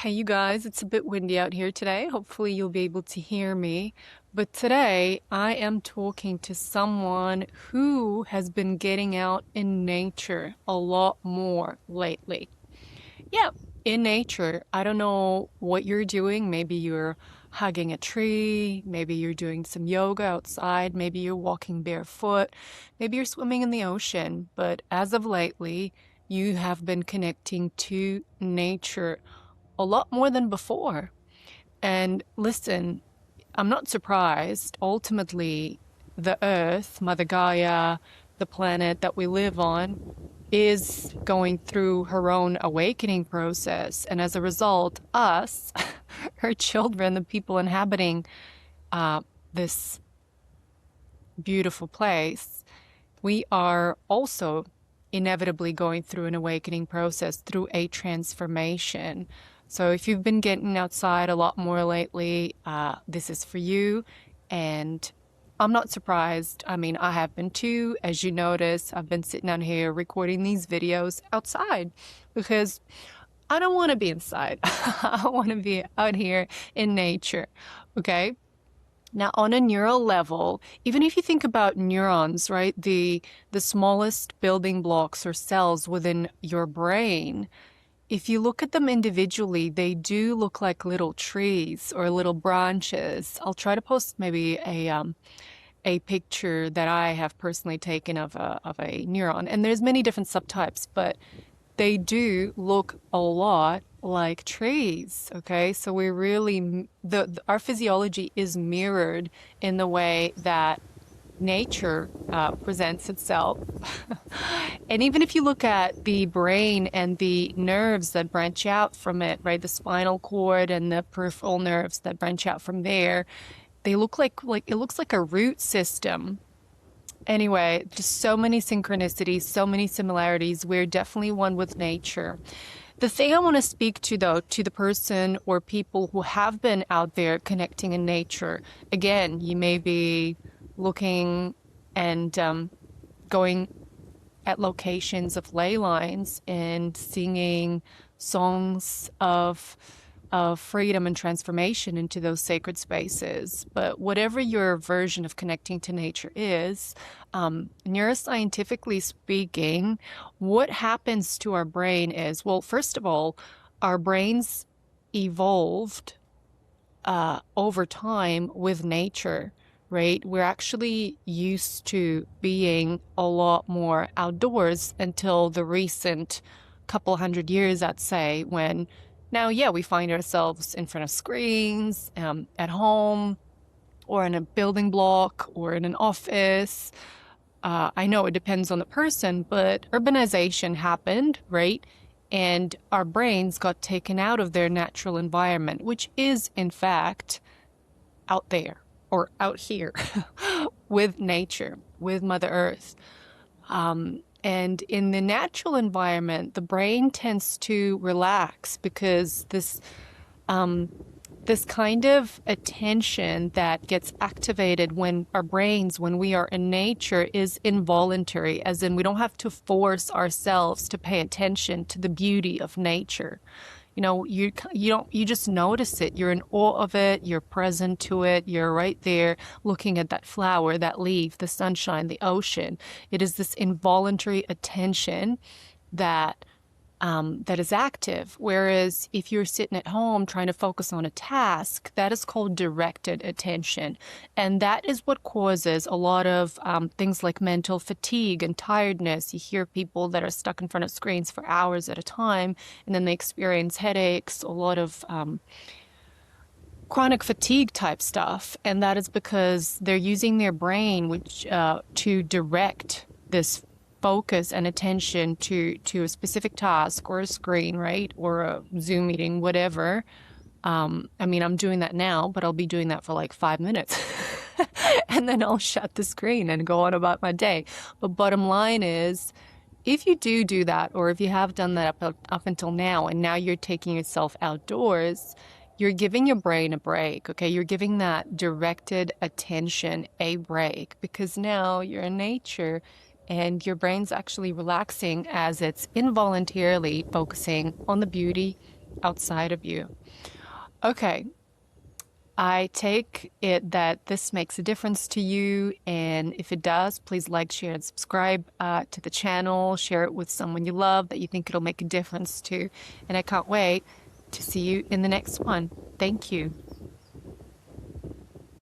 Hey, you guys, it's a bit windy out here today. Hopefully, you'll be able to hear me. But today, I am talking to someone who has been getting out in nature a lot more lately. Yeah, in nature. I don't know what you're doing. Maybe you're hugging a tree. Maybe you're doing some yoga outside. Maybe you're walking barefoot. Maybe you're swimming in the ocean. But as of lately, you have been connecting to nature a lot more than before. And listen, I'm not surprised. Ultimately, the Earth, Mother Gaia, the planet that we live on, is going through her own awakening process. And as a result, us, her children, the people inhabiting uh, this beautiful place, we are also inevitably going through an awakening process, through a transformation. So if you've been getting outside a lot more lately, this is for you. And I'm not surprised. I mean, I have been too. As you notice, I've been sitting down here recording these videos outside because I don't want to be inside. I want to be out here in nature. Okay. Now, on a neural level, even if you think about neurons, right, the smallest building blocks or cells within your brain, if you look at them individually, they do look like little trees or little branches. I'll try to post maybe a picture that I have personally taken of a neuron, and there's many different subtypes, but they do look a lot like trees. Okay, so we really our physiology is mirrored in the way that nature presents itself. And even if you look at the brain and the nerves that branch out from it, right, the spinal cord and the peripheral nerves that branch out from there, they look like it looks like a root system. Anyway, just so many synchronicities, so many similarities. We're definitely one with nature. The thing I want to speak to, though, to the person or people who have been out there connecting in nature, again, you may be looking and going at locations of ley lines and singing songs of freedom and transformation into those sacred spaces. But whatever your version of connecting to nature is, neuroscientifically speaking, what happens to our brain is, well, first of all, our brains evolved over time with nature, right? We're actually used to being a lot more outdoors until the recent couple hundred years, I'd say, when now, yeah, we find ourselves in front of screens, at home, or in a building block, or in an office. I know it depends on the person, but urbanization happened, right? And our brains got taken out of their natural environment, which is, in fact, out there or out here with nature, with Mother Earth. And in the natural environment, the brain tends to relax because this kind of attention that gets activated when our brains, when we are in nature, is involuntary, as in we don't have to force ourselves to pay attention to the beauty of nature. You know, you just notice it. You're in awe of it. You're present to it. You're right there looking at that flower, that leaf, the sunshine, the ocean. It is this involuntary attention that that is active. Whereas if you're sitting at home trying to focus on a task, that is called directed attention. And that is what causes a lot of things like mental fatigue and tiredness. You hear people that are stuck in front of screens for hours at a time, and then they experience headaches, a lot of chronic fatigue type stuff. And that is because they're using their brain to direct this focus and attention to a specific task or a screen, right? Or a Zoom meeting, whatever. I mean, I'm doing that now, but I'll be doing that for like 5 minutes. And then I'll shut the screen and go on about my day. But bottom line is, if you do that, or if you have done that up until now, and now you're taking yourself outdoors, you're giving your brain a break, okay? You're giving that directed attention a break because now you're in nature and your brain's actually relaxing as it's involuntarily focusing on the beauty outside of you. Okay, I take it that this makes a difference to you, and if it does, please like, share, and subscribe to the channel. Share it with someone you love that you think it'll make a difference to. And I can't wait to see you in the next one. Thank you.